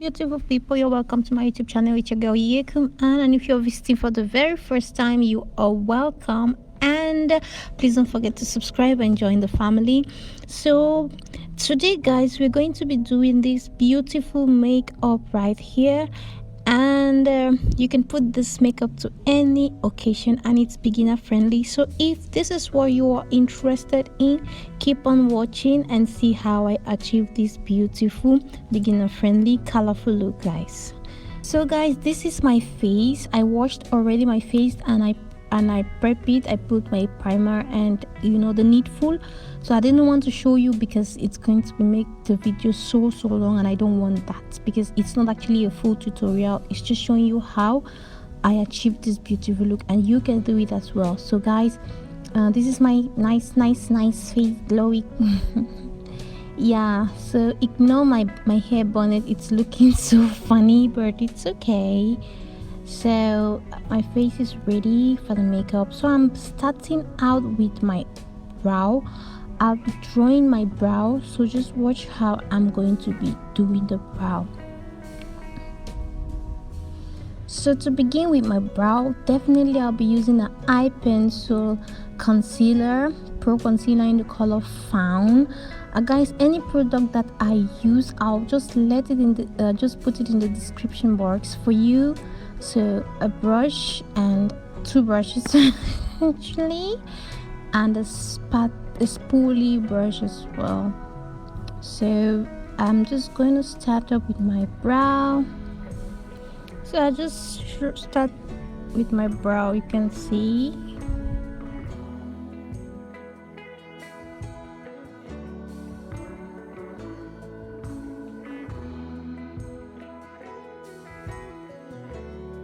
Beautiful people, you're welcome to my YouTube channel. It's your girl Yekum, and if you're visiting for the very first time, you are welcome. And please don't forget to subscribe and join the family. So today, guys, we're going to be doing this beautiful makeup right here, and you can put this makeup to any occasion, and it's beginner friendly. So if this is what you are interested in, keep on watching and see how I achieve this beautiful beginner friendly colorful look, guys. So guys, this is my face. I washed already my face, and I prep it. I put my primer and the needful. So I didn't want to show you because it's going to make the video so long, and I don't want that because it's not actually a full tutorial. It's just showing you how I achieved this beautiful look, and you can do it as well. So guys, this is my nice face, glowy. Yeah, so ignore my hair bonnet. It's looking so funny, but it's okay. So my face is ready for the makeup. So I'm starting out with my brow. I'll be drawing my brow, so just watch how I'm going to be doing the brow. So to begin with my brow, definitely I'll be using an eye pencil concealer, pro concealer in the color Fawn. Guys, any product that I use, I'll just let it in the just put it in the description box for you. So a brush and two brushes actually, and a spoolie brush as well. So I'm just going to start up with my brow. So I just start with my brow, you can see.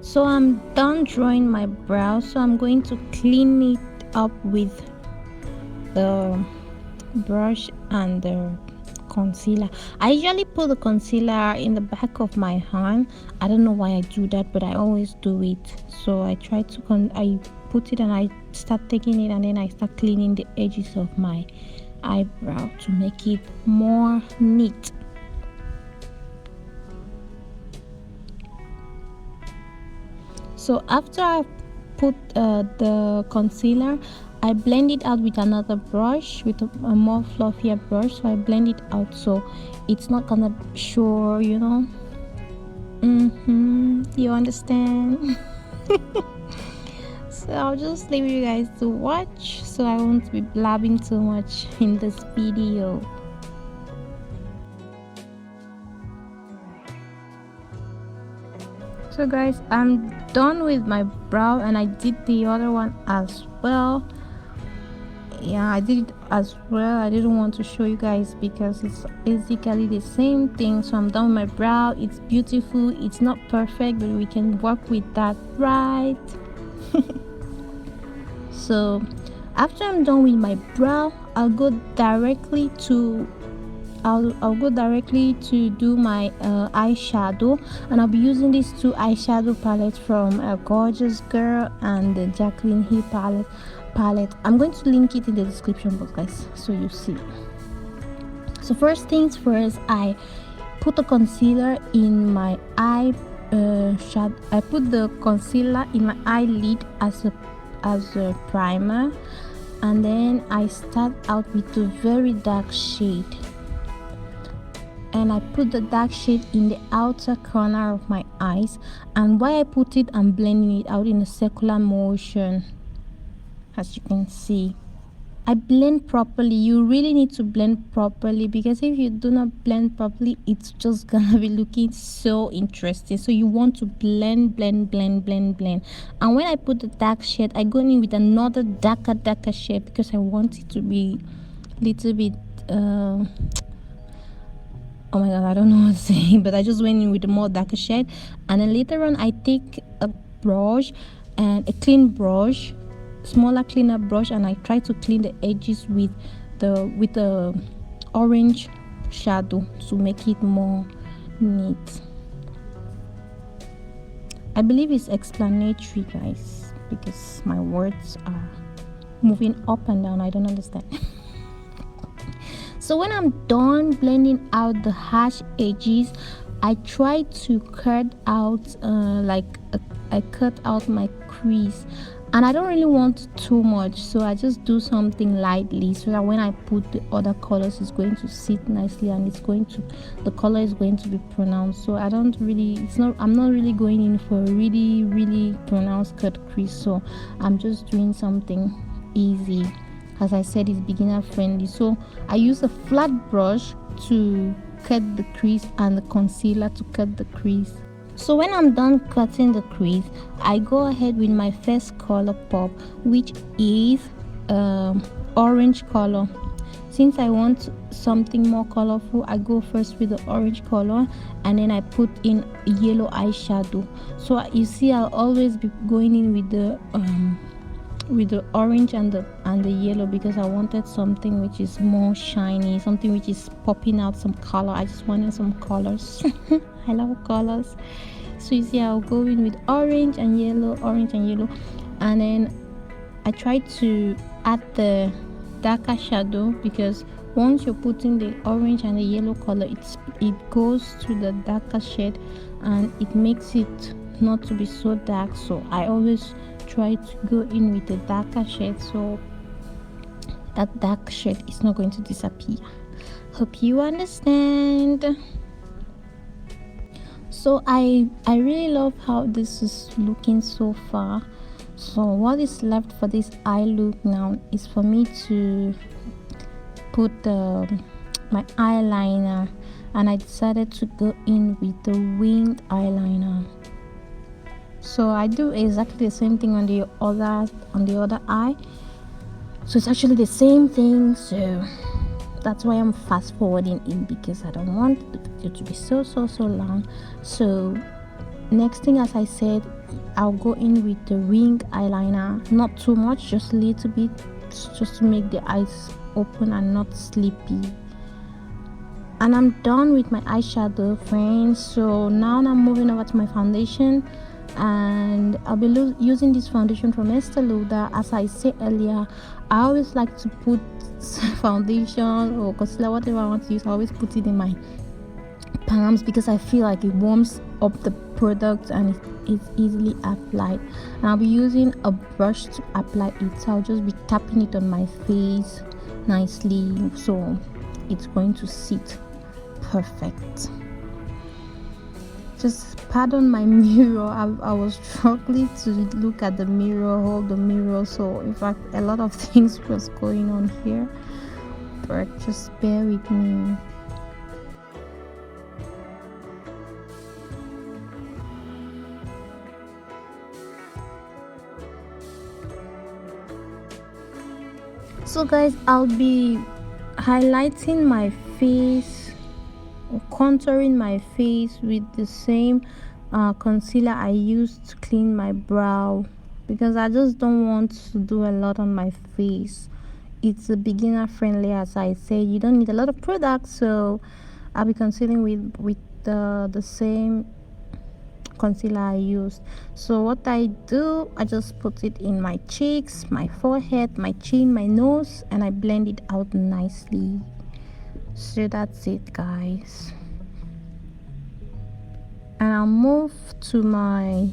So I'm done drawing my brow, so I'm going to clean it up with the brush and the concealer. I usually put the concealer in the back of my hand. I don't know why I do that, but I always do it. So I try to I put it and I start taking it, and then I start cleaning the edges of my eyebrow to make it more neat. So after I put the concealer, I blend it out with another brush, with a more fluffier brush. So I blend it out so it's not gonna show, you understand. So I'll just leave you guys to watch, so I won't be blabbing too much in this video. So guys, I'm done with my brow, and I did the other one as well. Yeah, I did it as well. I didn't want to show you guys because it's basically the same thing. So I'm done with my brow. It's beautiful. It's not perfect, but we can work with that, right? So after I'm done with my brow, I'll go directly to do my eyeshadow, and I'll be using these two eyeshadow palettes from Gorgeous Girl and the Jacqueline Hill palette. I'm going to link it in the description box, guys, so you see. So first things first, I put the concealer in my eye shadow. I put the concealer in my eyelid as a primer, and then I start out with a very dark shade, and I put the dark shade in the outer corner of my eyes. And while I put it, I'm blending it out in a circular motion. As you can see, I blend properly. You really need to blend properly, because if you do not blend properly, it's just gonna be looking so interesting. So you want to blend. And when I put the dark shade, I go in with another darker shade, because I want it to be a little bit oh my god, I don't know what to say, but I just went in with a more darker shade. And then later on, I take a brush, and a clean brush, smaller cleaner brush, and I try to clean the edges with the orange shadow to make it more neat. I believe it's explanatory, guys, because my words are moving up and down. I don't understand. So when I'm done blending out the harsh edges I try to cut out I cut out my crease, and I don't really want too much, so I just do something lightly so that when I put the other colors it's going to sit nicely, and the color is going to be pronounced. So I'm not really going in for a really pronounced cut crease, so I'm just doing something easy. As I said, it's beginner friendly, so I use a flat brush to cut the crease and the concealer to cut the crease. So when I'm done cutting the crease, I go ahead with my first color pop, which is orange color. Since I want something more colorful, I go first with the orange color, and then I put in yellow eyeshadow. So you see, I'll always be going in with the orange and the yellow, because I wanted something which is more shiny, something which is popping out some color. I just wanted some colors. I love colors. So you see, I'll go in with orange and yellow, and then I try to add the darker shadow, because once you're putting the orange and the yellow color, it goes to the darker shade and it makes it not to be so dark. So I always try to go in with a darker shade, so that dark shade is not going to disappear. Hope you understand. So I really love how this is looking so far. So what is left for this eye look now is for me to put my eyeliner, and I decided to go in with the winged eyeliner. So I do exactly the same thing on the other eye. So it's actually the same thing. So that's why I'm fast forwarding it, because I don't want the video to be so long. So next thing, as I said, I'll go in with the wing eyeliner, not too much, just a little bit, just to make the eyes open and not sleepy. And I'm done with my eyeshadow, friends. So now I'm moving over to my foundation, and I'll be using this foundation from Estee Lauder. As I said earlier, I always like to put foundation or concealer, whatever I want to use, I always put it in my palms, because I feel like it warms up the product and it's easily applied. And I'll be using a brush to apply it, so I'll just be tapping it on my face nicely, so it's going to sit perfect. Just pardon my mirror. I was struggling to look at the mirror, hold the mirror, so in fact a lot of things was going on here, but just bear with me. So guys, I'll be highlighting my face, contouring my face with the same concealer I used to clean my brow, because I just don't want to do a lot on my face. It's a beginner friendly, as I said. You don't need a lot of products, so I'll be concealing with the same concealer I used. So what I do, I just put it in my cheeks, my forehead, my chin, my nose, and I blend it out nicely. So that's it, guys. And I'll move to my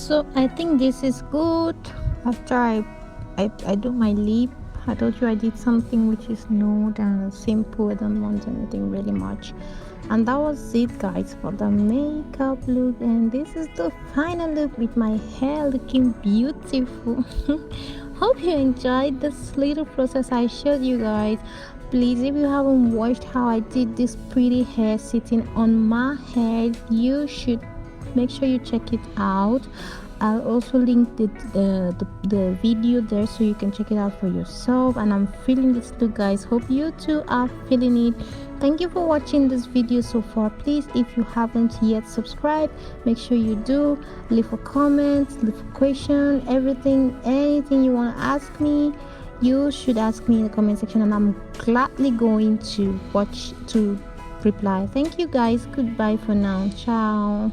So I think this is good. After I do my lip, I told you I did something which is nude and simple. I don't want anything really much. And that was it, guys, for the makeup look. And this is the final look with my hair looking beautiful. Hope you enjoyed this little process I showed you guys. Please, if you haven't watched how I did this pretty hair sitting on my head, you should make sure you check it out. I'll also link the video there so you can check it out for yourself. And I'm feeling this look, guys. Hope you too are feeling it. Thank you for watching this video so far. Please, if you haven't yet subscribed, make sure you do. Leave a comment, leave a question, anything you want to ask me, you should ask me in the comment section, and I'm gladly going to reply. Thank you, guys. Goodbye for now. Ciao.